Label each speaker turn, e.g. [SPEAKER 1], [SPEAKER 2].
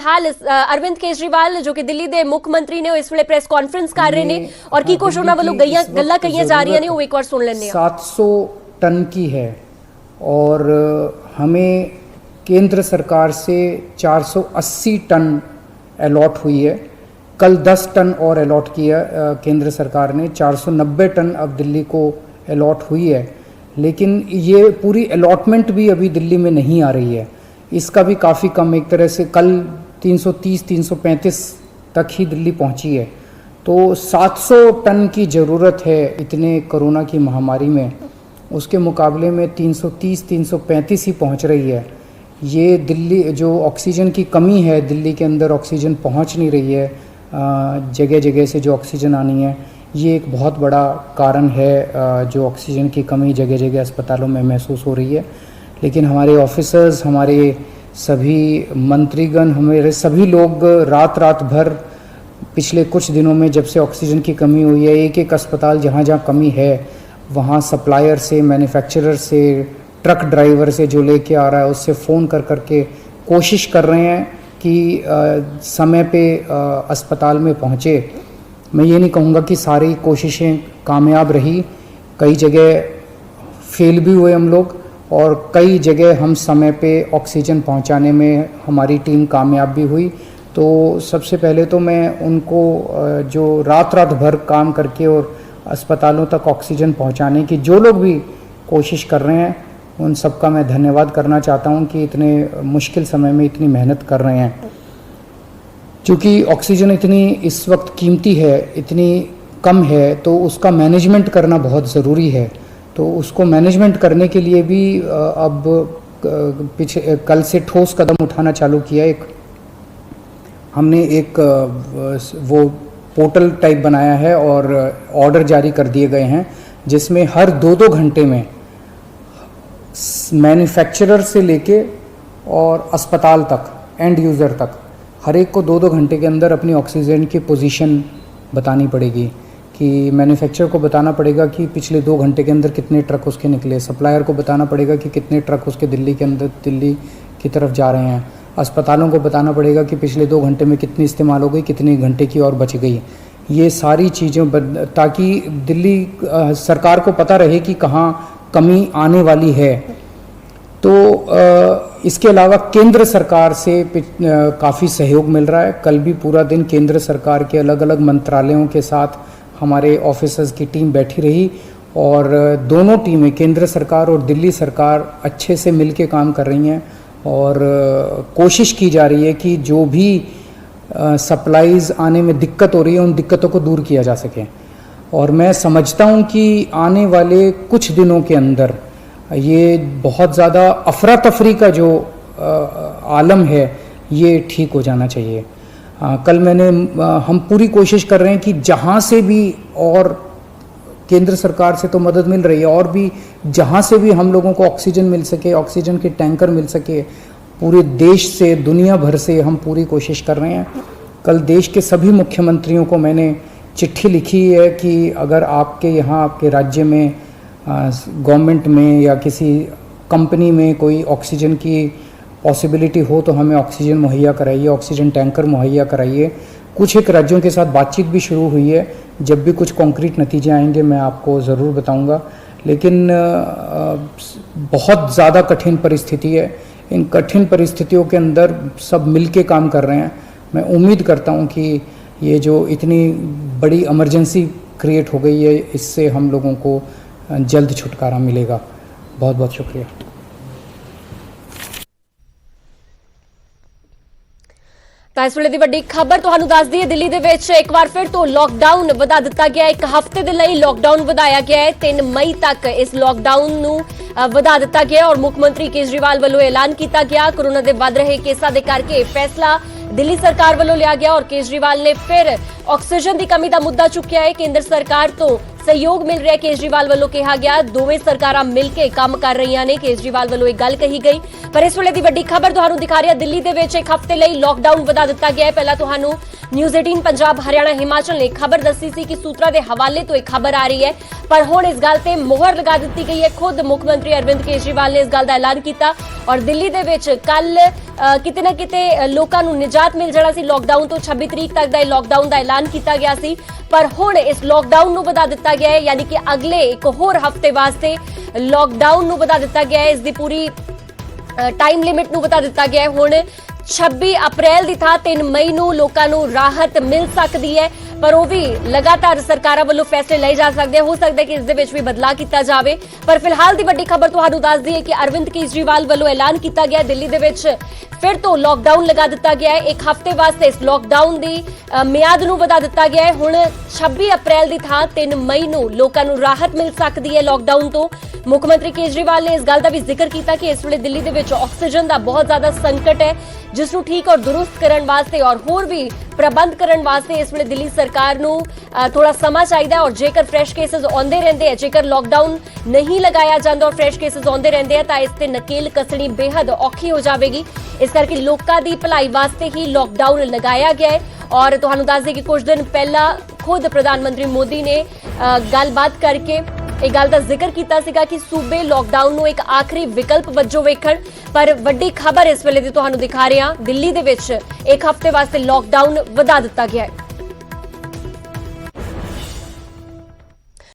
[SPEAKER 1] हाल अरविंद केजरीवाल जो कि दिल्ली ਦੇ ਮੁੱਖ ਮੰਤਰੀ ਨੇ ਉਹ ਇਸ ਵੇਲੇ ਪ੍ਰੈਸ ਕਾਨਫਰੰਸ ਕਰ ਰਹੇ ਨੇ और की कुछ ਉਹਨਾਂ ਵੱਲੋਂ ਗੱਲਾਂ ਕਹੀਆਂ ਜਾ ਰਹੀਆਂ ਨੇ ਉਹ ਇੱਕ ਵਾਰ ਸੁਣ ਲੈਂਦੇ ਆ।
[SPEAKER 2] 700 टन की है और हमें केंद्र सरकार से 480 टन अलॉट हुई है। कल 10 टन और अलॉट किया केंद्र सरकार ने, 490 टन अब दिल्ली को अलॉट हुई है। लेकिन ये पूरी अलॉटमेंट भी अभी दिल्ली में नहीं आ रही है, इसका भी काफ़ी कम, एक तरह से कल 330-335 तक ही दिल्ली पहुंची है। तो 700 टन की ज़रूरत है इतने कोरोना की महामारी में, उसके मुकाबले में 330-335 ही पहुंच रही है। ये दिल्ली जो ऑक्सीजन की कमी है, दिल्ली के अंदर ऑक्सीजन पहुंच नहीं रही है, जगह जगह से जो ऑक्सीजन आनी है, ये एक बहुत बड़ा कारण है जो ऑक्सीजन की कमी जगह जगह अस्पतालों में महसूस हो रही है। लेकिन हमारे ऑफिसर्स, हमारे सभी मंत्रीगण, हमारे सभी लोग रात भर पिछले कुछ दिनों में जब से ऑक्सीजन की कमी हुई है, एक एक अस्पताल जहाँ जहाँ कमी है वहाँ सप्लायर से, मैन्युफैक्चरर से, ट्रक ड्राइवर से जो लेके आ रहा है उससे फ़ोन कर करके कोशिश कर रहे हैं कि समय पे अस्पताल में पहुँचे। मैं ये नहीं कहूँगा कि सारी कोशिशें कामयाब रही, कई जगह फेल भी हुए हम लोग और कई जगह हम समय पे ऑक्सीजन पहुंचाने में हमारी टीम कामयाब भी हुई। तो सबसे पहले तो मैं उनको जो रात भर काम करके और अस्पतालों तक ऑक्सीजन पहुंचाने की जो लोग भी कोशिश कर रहे हैं, उन सबका मैं धन्यवाद करना चाहता हूं कि इतने मुश्किल समय में इतनी मेहनत कर रहे हैं। क्योंकि ऑक्सीजन इतनी इस वक्त कीमती है, इतनी कम है, तो उसका मैनेजमेंट करना बहुत ज़रूरी है। तो उसको मैनेजमेंट करने के लिए भी अब कल से ठोस कदम उठाना चालू किया। हमने एक वो पोर्टल टाइप बनाया है और ऑर्डर जारी कर दिए गए हैं, जिसमें हर 2-2 घंटे में मैन्युफैक्चरर से लेके और अस्पताल तक, एंड यूज़र तक, हर एक को 2-2 घंटे के अंदर अपनी ऑक्सीजन की पोजीशन बतानी पड़ेगी। कि मैन्युफैक्चरर को बताना पड़ेगा कि पिछले 2 घंटे के अंदर कितने ट्रक उसके निकले, सप्लायर को बताना पड़ेगा कि कितने ट्रक उसके दिल्ली की तरफ जा रहे हैं, अस्पतालों को बताना पड़ेगा कि पिछले 2 घंटे में कितनी इस्तेमाल हो गई, कितनी घंटे की और बच गई। ये सारी चीज़ें ताकि दिल्ली सरकार को पता रहे कि कहाँ कमी आने वाली है। तो इसके अलावा केंद्र सरकार से काफ़ी सहयोग मिल रहा है। कल भी पूरा दिन केंद्र सरकार के अलग अलग मंत्रालयों के साथ हमारे ऑफिसर्स की टीम बैठी रही और दोनों टीमें, केंद्र सरकार और दिल्ली सरकार, अच्छे से मिलके काम कर रही हैं और कोशिश की जा रही है कि जो भी सप्लाईज़ आने में दिक्कत हो रही है उन दिक्कतों को दूर किया जा सके। और मैं समझता हूँ कि आने वाले कुछ दिनों के अंदर ये बहुत ज़्यादा अफरा तफरी का जो आलम है ये ठीक हो जाना चाहिए। कल हम पूरी कोशिश कर रहे हैं कि जहाँ से भी, और केंद्र सरकार से तो मदद मिल रही है, और भी जहाँ से भी हम लोगों को ऑक्सीजन मिल सके, ऑक्सीजन के टैंकर मिल सके, पूरे देश से, दुनिया भर से हम पूरी कोशिश कर रहे हैं। कल देश के सभी मुख्यमंत्रियों को मैंने चिट्ठी लिखी है कि अगर आपके यहाँ, आपके राज्य में, गवर्नमेंट में या किसी कंपनी में कोई ऑक्सीजन की पॉसिबिलिटी हो तो हमें ऑक्सीजन मुहैया कराइए, ऑक्सीजन टैंकर मुहैया कराइए। कुछ एक राज्यों के साथ बातचीत भी शुरू हुई है, जब भी कुछ कॉन्क्रीट नतीजे आएंगे मैं आपको ज़रूर बताऊंगा। लेकिन बहुत ज़्यादा कठिन परिस्थिति है, इन कठिन परिस्थितियों के अंदर सब मिलके काम कर रहे हैं। मैं उम्मीद करता हूं कि ये जो इतनी बड़ी इमरजेंसी क्रिएट हो गई है, इससे हम लोगों को जल्द छुटकारा मिलेगा। बहुत बहुत शुक्रिया।
[SPEAKER 1] ਤਾਂ ਇਸ ਵੇਲੇ ਦੀ ਵੱਡੀ ਖਬਰ ਤੁਹਾਨੂੰ ਦੱਸ ਦਈਏ, ਦਿੱਲੀ ਦੇ ਵਿੱਚ ਇੱਕ ਵਾਰ ਫਿਰ ਤੋਂ ਲੋਕਡਾਊਨ ਵਧਾ ਦਿੱਤਾ ਗਿਆ। ਇੱਕ ਹਫ਼ਤੇ ਦੇ ਲਈ ਲੋਕਡਾਊਨ ਵਧਾਇਆ ਗਿਆ ਹੈ। 3 ਮਈ ਤੱਕ ਇਸ ਲੋਕਡਾਊਨ ਨੂੰ ਵਧਾ ਦਿੱਤਾ ਗਿਆ ਔਰ ਮੁੱਖ ਮੰਤਰੀ ਕੇਜਰੀਵਾਲ ਵੱਲੋਂ ਐਲਾਨ ਕੀਤਾ ਗਿਆ। ਕੋਰੋਨਾ ਦੇ ਵੱਧ ਰਹੇ ਕੇਸਾਂ ਦੇ ਕਰਕੇ ਫੈਸਲਾ दिल्ली सरकार वालों लिया गया और केजरीवाल ने फिर ऑक्सीजन की कमी का मुद्दा चुकिया है। केंद्र सरकार तो सहयोग मिल रहा है, केजरीवाल वालों कहा गया दोवें सरकारां मिलके काम कर रही ने, केजरीवाल वालों एक गल कही गई। पर इस वेले दी वड्डी खबर तुहानूं दिखा रही है, दिल्ली दे विच एक हफ्ते लई लॉकडाउन वधा दिता गया है। पहला तुहानूं ਨਿਊਜ਼ 18 ਪੰਜਾਬ ਹਰਿਆਣਾ ਹਿਮਾਚਲ ਨੇ ਖਬਰ ਦੱਸੀ ਸੀ ਕਿ ਸੂਤਰਾਂ ਦੇ ਹਵਾਲੇ ਤੋਂ ਇਹ ਖਬਰ ਆ ਰਹੀ ਹੈ, ਪਰ ਹੁਣ ਇਸ ਗੱਲ ਤੇ ਮੋਹਰ ਲਗਾ ਦਿੱਤੀ ਗਈ ਹੈ। ਖੁਦ ਮੁੱਖ ਮੰਤਰੀ ਅਰਵਿੰਦ ਕੇਜਰੀਵਾਲ ਨੇ ਇਸ ਗੱਲ ਦਾ ਐਲਾਨ ਕੀਤਾ ਔਰ ਦਿੱਲੀ ਦੇ ਵਿੱਚ ਕੱਲ ਕਿਤੇ ਨਾ ਕਿਤੇ ਲੋਕਾਂ ਨੂੰ ਨਿਜਾਤ ਮਿਲ ਜਾਣਾ ਸੀ ਲੋਕਡਾਊਨ ਤੋਂ। 26 ਤਰੀਕ ਤੱਕ ਦਾ ਇਹ ਲੋਕਡਾਊਨ ਦਾ ਐਲਾਨ ਕੀਤਾ ਗਿਆ ਸੀ, ਪਰ ਹੁਣ ਇਸ ਲੋਕਡਾਊਨ ਨੂੰ ਵਧਾ ਦਿੱਤਾ ਗਿਆ ਹੈ, ਯਾਨੀ ਕਿ ਅਗਲੇ ਇੱਕ ਹੋਰ ਹਫ਼ਤੇ ਵਾਸਤੇ ਲੋਕਡਾਊਨ ਨੂੰ ਵਧਾ ਦਿੱਤਾ ਗਿਆ ਹੈ। ਇਸ ਦੀ ਪੂਰੀ ਟਾਈਮ ਲਿਮਿਟ ਨੂੰ ਵਧਾ ਦਿੱਤਾ ਗਿਆ ਹੈ। ਹੁਣ 26 ਅਪ੍ਰੈਲ ਦੀ ਥਾਂ 3 ਮਈ ਨੂੰ ਲੋਕਾਂ ਨੂੰ ਰਾਹਤ ਮਿਲ ਸਕਦੀ ਹੈ, ਪਰ ਉਹ ਵੀ ਲਗਾਤਾਰ ਸਰਕਾਰਾਂ ਵੱਲੋਂ ਫੈਸਲੇ ਲਏ ਜਾ ਸਕਦੇ ਹੋ ਸਕਦਾ ਹੈ ਕਿ ਇਸ ਦੇ ਵਿੱਚ ਵੀ ਬਦਲਾਅ ਕੀਤਾ ਜਾਵੇ। ਪਰ ਫਿਲਹਾਲ ਦੀ ਵੱਡੀ ਖਬਰ ਤੁਹਾਨੂੰ ਦੱਸ ਦਈਏ ਕਿ ਅਰਵਿੰਦ ਕੇਜਰੀਵਾਲ ਵੱਲੋਂ ਐਲਾਨ ਕੀਤਾ ਗਿਆ ਦਿੱਲੀ ਦੇ ਵਿੱਚ ਫਿਰ ਤੋਂ ਲੋਕਡਾਊਨ ਲਗਾ ਦਿੱਤਾ ਗਿਆ ਹੈ। ਇੱਕ ਹਫ਼ਤੇ ਵਾਸਤੇ ਇਸ ਲੋਕਡਾਊਨ ਦੀ ਮਿਆਦ ਨੂੰ ਵਧਾ ਦਿੱਤਾ ਗਿਆ ਹੈ। ਹੁਣ 26 ਅਪ੍ਰੈਲ ਦੀ ਥਾਂ 3 ਮਈ ਨੂੰ ਲੋਕਾਂ ਨੂੰ ਰਾਹਤ ਮਿਲ ਸਕਦੀ ਹੈ ਲੋਕਡਾਊਨ ਤੋਂ। ਮੁੱਖ ਮੰਤਰੀ ਕੇਜਰੀਵਾਲ ਨੇ ਇਸ ਗੱਲ ਦਾ ਵੀ ਜ਼ਿਕਰ ਕੀਤਾ ਕਿ ਇਸ ਵੇਲੇ ਦਿੱਲੀ ਦੇ ਵਿੱਚ ਆਕਸੀਜਨ ਦਾ ਬਹੁਤ ਜ਼ਿਆਦਾ ਸੰਕਟ ਹੈ, ਜਿਸ ਨੂੰ ਠੀਕ ਔਰ ਦੁਰਸਤ ਕਰਨ ਵਾਸਤੇ ਔਰ ਹੋਰ ਵੀ ਪ੍ਰਬੰਧ ਕਰਨ ਵਾਸਤੇ ਇਸ ਵੇਲੇ ਦਿੱਲੀ ਸਰਕਾਰ ਨੂੰ ਥੋੜਾ ਸਮਾਂ ਚਾਹੀਦਾ ਹੈ। ਔਰ ਜੇਕਰ ਫਰੈਸ਼ ਕੇਸਸ ਆਉਂਦੇ ਰਹਿੰਦੇ ਹੈ, ਜੇਕਰ ਲੋਕਡਾਊਨ ਨਹੀਂ ਲਗਾਇਆ ਜਾਂਦਾ ਔਰ ਫਰੈਸ਼ ਕੇਸਸ ਆਉਂਦੇ ਰਹਿੰਦੇ ਆ ਤਾਂ ਇਸ ਤੇ ਨਕੇਲ ਕੱਸਣੀ ਬੇहद ਔਖੀ ਹੋ ਜਾਵੇਗੀ। ਇਸ ਕਰਕੇ ਲੋਕਾਂ ਦੀ ਭਲਾਈ ਵਾਸਤੇ ਹੀ ਲੋਕਡਾਊਨ ਲਗਾਇਆ ਗਿਆ ਹੈ। ਔਰ ਤੁਹਾਨੂੰ ਦੱਸ ਦੇ ਕਿ ਕੁਝ ਦਿਨ ਪਹਿਲਾਂ ਖੁਦ ਪ੍ਰਧਾਨ ਮੰਤਰੀ ਮੋਦੀ ਨੇ ਗੱਲਬਾਤ ਕਰਕੇ ਇਹ ਗੱਲ ਦਾ ਜ਼ਿਕਰ ਕੀਤਾ ਸੀਗਾ ਕਿ ਸੂਬੇ ਲੋਕਡਾਊਨ ਨੂੰ ਇੱਕ ਆਖਰੀ ਵਿਕਲਪ ਵਜੋਂ ਵੇਖਣ। ਪਰ ਵੱਡੀ ਖਬਰ ਇਸ ਵੇਲੇ ਦੀ ਤੁਹਾਨੂੰ ਦਿਖਾ ਰਹੇ ਹਾਂ, ਦਿੱਲੀ ਦੇ ਵਿੱਚ ਇੱਕ ਹਫ਼ਤੇ ਵਾਸਤੇ ਲੋਕਡਾਊਨ ਵਧਾ ਦਿੱਤਾ ਗਿਆ ਹੈ।